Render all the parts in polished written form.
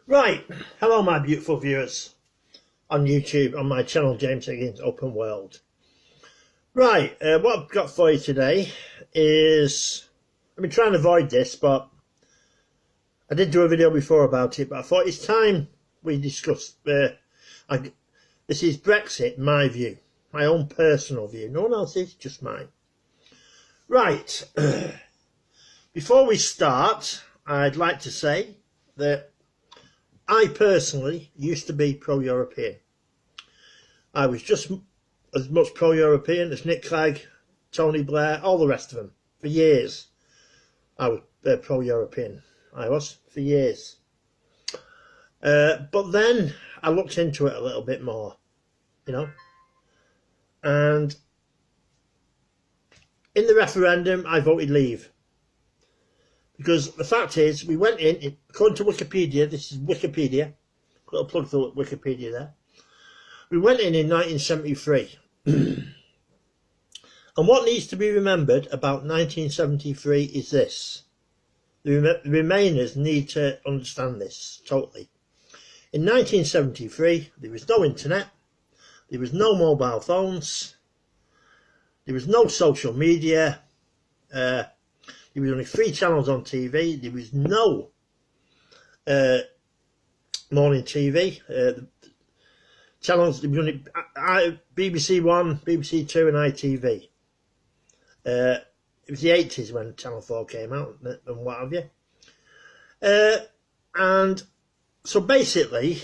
Right, hello my beautiful viewers on YouTube, on my channel James Higgins Open World. Right, what I've got for you today is, I've been trying to avoid this, but I did do a video before about it, but I thought it's time we discuss, this is Brexit, my view, my own personal view, no one else's, just mine. Right, before we start, I'd like to say that I personally used to be pro-European. I was just as much pro-European as Nick Clegg, Tony Blair, all the rest of them. For years, I was pro-European. I was, for years. But then I looked into it a little bit more, you know. And in the referendum, I voted leave. Because the fact is, we went in, according to Wikipedia, this is Wikipedia, little plug for Wikipedia there. We went in 1973. And what needs to be remembered about 1973 is this. The Remainers need to understand this totally. In 1973, there was no internet, there was no mobile phones, there was no social media, there was only 3 channels on TV. There was no morning TV. Channels, there was only BBC One, BBC Two and ITV. It was the 80s when Channel 4 came out and what have you. And so basically,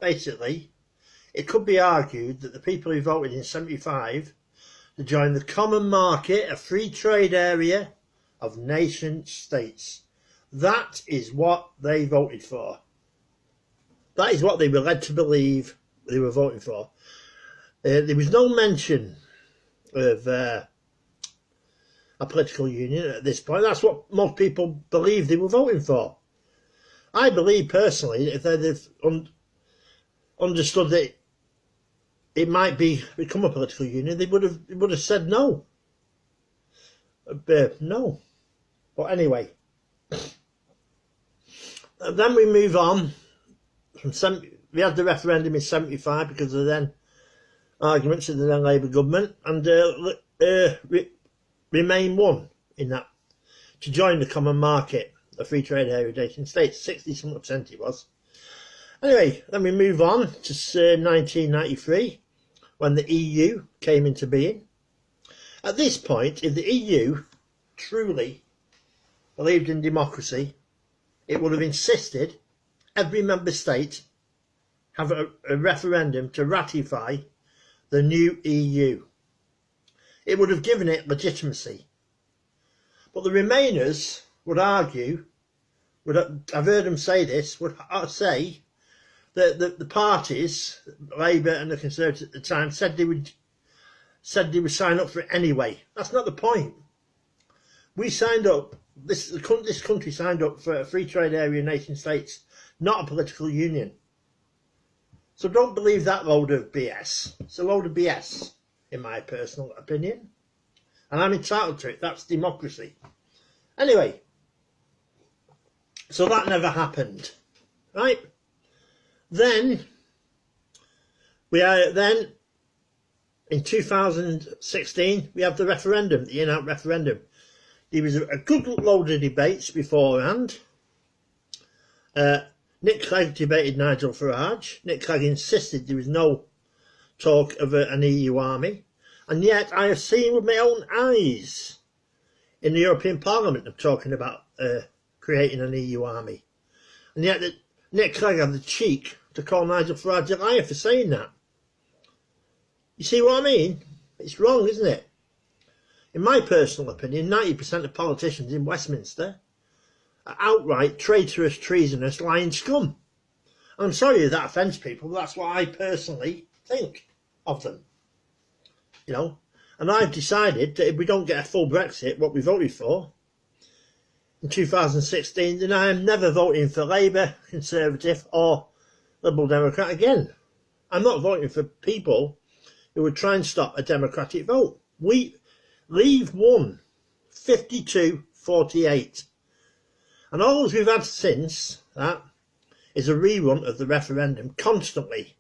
it could be argued that the people who voted in 75 to join the common market, a free trade area of nation states. That is what they voted for. That is what they were led to believe they were voting for. There was no mention of a political union at this point. That's what most people believe they were voting for. I believe personally that if they'd understood that it might become a political union, they would have said no. No. But anyway, then we move on. We had the referendum in 75 because of then arguments of the then Labour government, and Remain won in that to join the common market, the free trade area of nation states. 60% it was. Anyway, then we move on to 1993 when the EU came into being. At this point, if the EU truly believed in democracy, it would have insisted every member state have a referendum to ratify the new EU. It would have given it legitimacy. But the Remainers would argue, I've heard them say this, would say that the parties, Labour and the Conservatives at the time, said they would sign up for it anyway. That's not the point. We signed up, this country signed up for a free trade area nation states, not a political union. So don't believe that load of BS. It's a load of BS, in my personal opinion. And I'm entitled to it. That's democracy. Anyway, so that never happened. Right? Then, in 2016, we have the referendum, the in-out referendum. There was a good load of debates beforehand. Nick Clegg debated Nigel Farage. Nick Clegg insisted there was no talk of an EU army. And yet I have seen with my own eyes in the European Parliament them talking about creating an EU army. And yet Nick Clegg had the cheek to call Nigel Farage a liar for saying that. You see what I mean? It's wrong, isn't it? In my personal opinion, 90% of politicians in Westminster are outright traitorous, treasonous, lying scum. And I'm sorry if that offends people, but that's what I personally think of them. You know, and I've decided that if we don't get a full Brexit, what we voted for in 2016, then I am never voting for Labour, Conservative or Liberal Democrat again. I'm not voting for people who would try and stop a democratic vote. Leave won 52-48. And all we've had since that is a rerun of the referendum constantly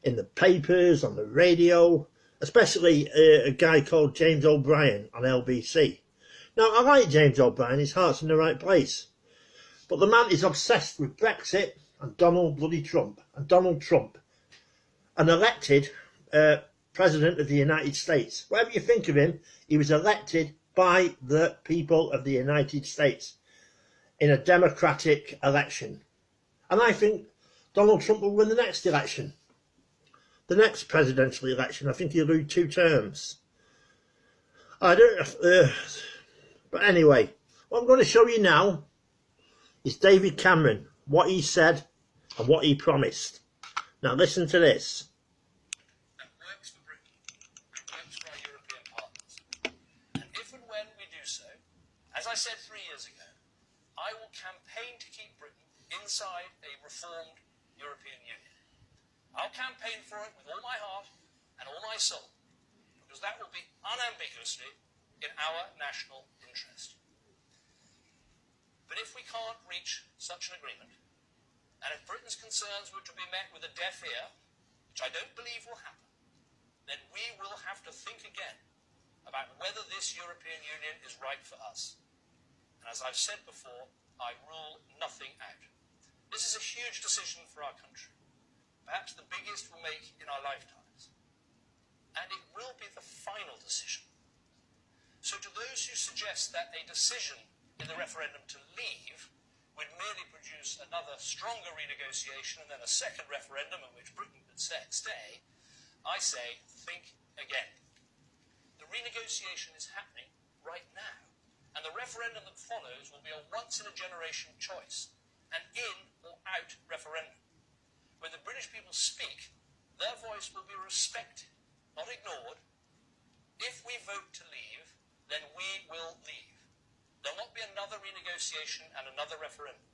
in the papers, on the radio, especially a guy called James O'Brien on LBC. Now, I like James O'Brien, his heart's in the right place, but the man is obsessed with Brexit and Donald Trump, an elected President of the United States. Whatever you think of him, he was elected by the people of the United States in a democratic election. And I think Donald Trump will win the next election. The next presidential election, I think he'll do 2 terms. I don't. But anyway, what I'm going to show you now is David Cameron, what he said and what he promised. Now listen to this. That works for Britain and works for our European partners. And if and when we do so, as I said 3 years ago, I will campaign to keep Britain inside a reformed European Union. I'll campaign for it with all my heart and all my soul, because that will be unambiguously in our national interest. But if we can't reach such an agreement, and if Britain's concerns were to be met with a deaf ear, which I don't believe will happen, then we will have to think again about whether this European Union is right for us. And as I've said before, I rule nothing out. This is a huge decision for our country, perhaps the biggest we'll make in our lifetimes. And it will be the final decision. So to those who suggest that a decision in the referendum to leave would merely produce another stronger renegotiation and then a second referendum in which Britain could stay, I say, think again. The renegotiation is happening right now, and the referendum that follows will be a once-in-a-generation choice, an in or out referendum. When the British people speak, their voice will be respected, not ignored. If we vote to leave, then we will leave. There will not be another renegotiation and another referendum.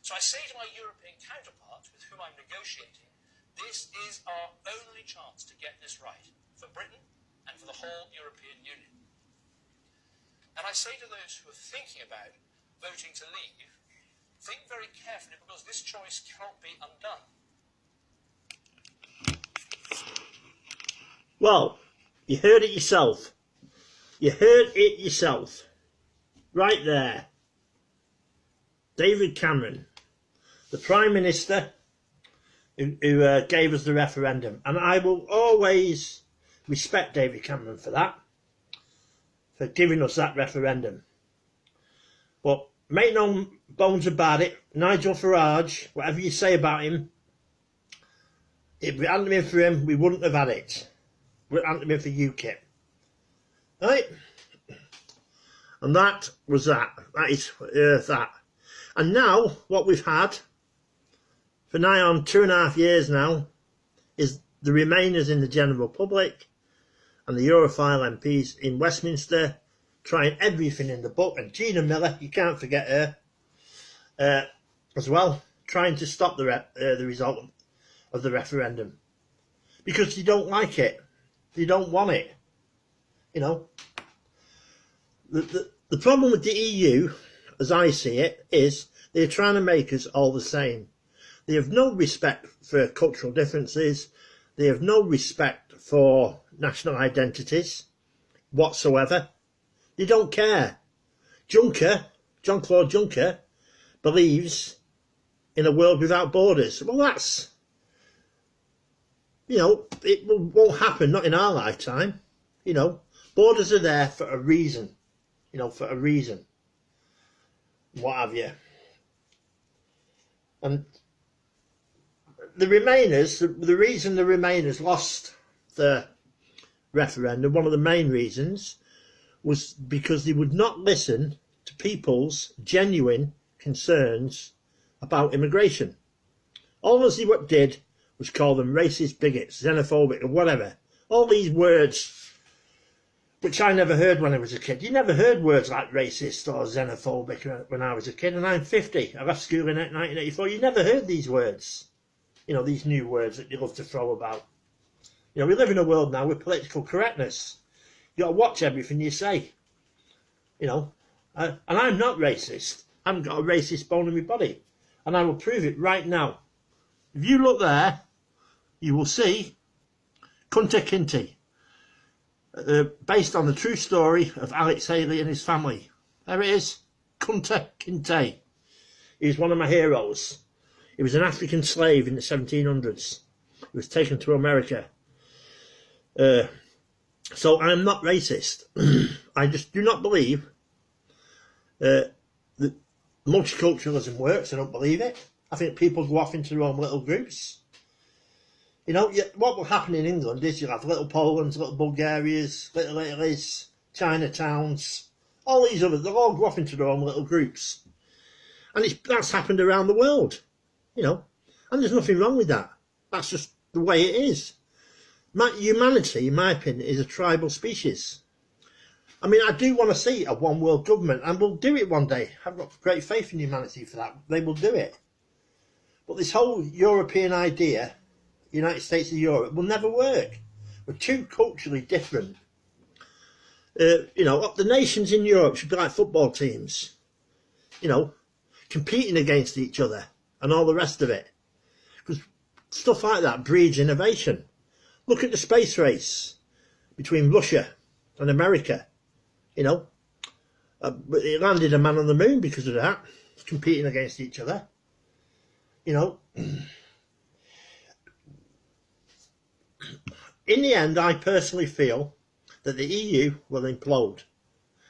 So I say to my European counterparts with whom I'm negotiating, this is our only chance to get this right, for Britain and for the whole European Union. And I say to those who are thinking about voting to leave, think very carefully, because this choice cannot be undone. Well, you heard it yourself. You heard it yourself. Right there. David Cameron, the Prime Minister who gave us the referendum. And I will always respect David Cameron for that, for giving us that referendum. But make no bones about it, Nigel Farage, whatever you say about him, if it hadn't been for him, we wouldn't have had it. It hadn't been for UKIP. Right? And that was that. That is that. And now, what we've had, for nigh on 2.5 years now, is the Remainers in the general public and the Europhile MPs in Westminster trying everything in the book. And Gina Miller, you can't forget her, as well, trying to stop the result of the referendum. Because you don't like it. You don't want it. You know. The problem with the EU, as I see it, is they're trying to make us all the same. They have no respect for cultural differences. They have no respect for national identities whatsoever. They don't care. Juncker, Jean-Claude Juncker, believes in a world without borders. Well, that's, you know, it won't happen, not in our lifetime. You know, borders are there for a reason. You know, for a reason. What have you. And the Remainers, the reason the Remainers lost the referendum, one of the main reasons, was because they would not listen to people's genuine concerns about immigration. All they did was call them racist, bigots, xenophobic, or whatever. All these words which I never heard when I was a kid. You never heard words like racist or xenophobic when I was a kid, and I'm 50. I left school in 1984. You never heard these words. You know, these new words that you love to throw about. You know, we live in a world now with political correctness. You got to watch everything you say. You know, and I'm not racist. I haven't got a racist bone in my body. And I will prove it right now. If you look there, you will see Kunta Kinte, based on the true story of Alex Haley and his family. There it is, Kunta Kinte. He was one of my heroes. He was an African slave in the 1700s. He was taken to America. So I'm not racist. I just do not believe that multiculturalism works. I don't believe it. I think people go off into their own little groups. You know, what will happen in England is you'll have little Polands, little Bulgarias, little Italys, Chinatowns, all these others, they'll all go off into their own little groups. And that's happened around the world, you know, and there's nothing wrong with that. That's just the way it is. Humanity, in my opinion, is a tribal species. I mean, I do want to see a one world government, and we'll do it one day. I've got great faith in humanity for that. They will do it. But this whole European idea, United States of Europe, will never work. We're too culturally different. You know, the nations in Europe should be like football teams, you know, competing against each other and all the rest of it. Because stuff like that breeds innovation. Look at the space race between Russia and America, you know. It landed a man on the moon because of that, competing against each other, you know. In the end, I personally feel that the EU will implode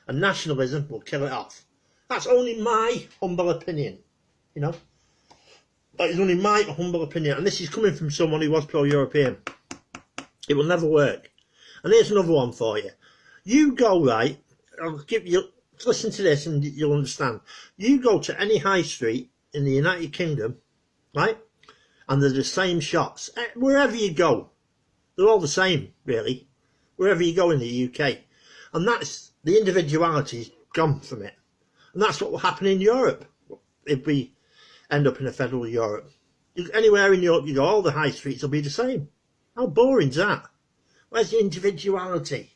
and nationalism will kill it off. That's only my humble opinion, you know. That is only my humble opinion, and this is coming from someone who was pro-European. It will never work. And here's another one for you. You go, right, I'll give you, listen to this and you'll understand. You go to any high street in the United Kingdom, right, and they're the same shops. Wherever you go, they're all the same, really. Wherever you go in the UK. And that's, the individuality's gone from it. And that's what will happen in Europe if we end up in a federal Europe. Anywhere in Europe you go, all the high streets will be the same. How boring's that? Where's the individuality?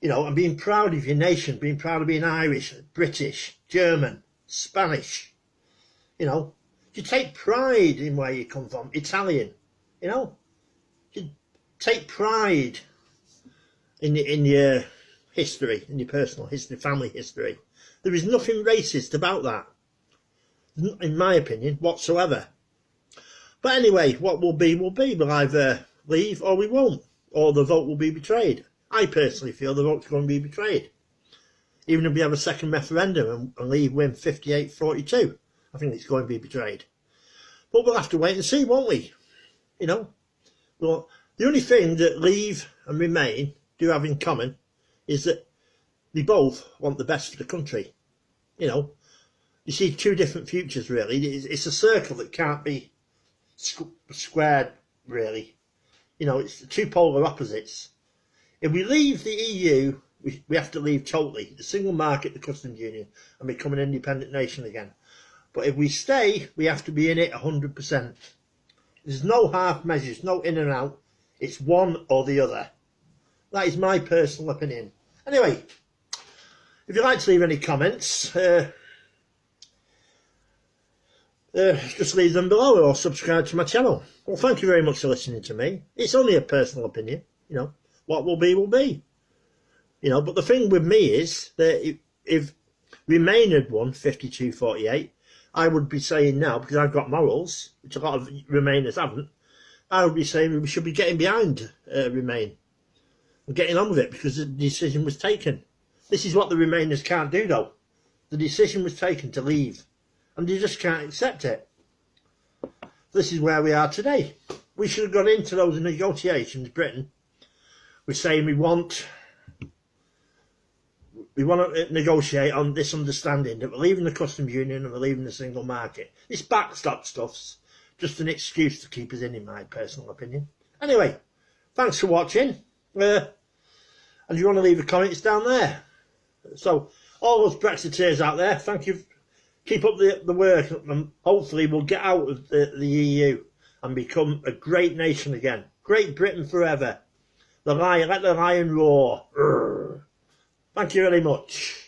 You know, and being proud of your nation, being proud of being Irish, British, German, Spanish. You know, you take pride in where you come from, Italian, you know. You take pride in your history, in your personal history, family history. There is nothing racist about that, in my opinion, whatsoever. But anyway, what will be will be. We'll either leave or we won't, or the vote will be betrayed. I personally feel the vote's going to be betrayed. Even if we have a second referendum and Leave win 58-42, I think it's going to be betrayed. But we'll have to wait and see, won't we? You know? Well, the only thing that Leave and Remain do have in common is that they both want the best for the country. You know? You see two different futures, really. It's a circle that can't be squared, really. You know, it's two polar opposites. If we leave the EU, we have to leave totally. The single market, the customs union, and become an independent nation again. But if we stay, we have to be in it 100%. There's no half measures, no in and out. It's one or the other. That is my personal opinion. Anyway, if you'd like to leave any comments, just leave them below or subscribe to my channel. Well, thank you very much for listening to me. It's only a personal opinion, you know. What will be, will be. You know, but the thing with me is that if Remain had won 52-48, I would be saying now, because I've got morals, which a lot of Remainers haven't, I would be saying we should be getting behind Remain and getting on with it because the decision was taken. This is what the Remainers can't do, though. The decision was taken to leave, and they just can't accept it. This is where we are today. We should have got into those negotiations, Britain. We're saying we want to negotiate on this understanding that we're leaving the customs union and we're leaving the single market. This backstop stuff's just an excuse to keep us in my personal opinion. Anyway, thanks for watching. And if you want to leave a comment, it's down there. So, all those Brexiteers out there, thank you. Keep up the work, and hopefully we'll get out of the EU and become a great nation again. Great Britain forever. The lion, let the lion roar. Thank you very much.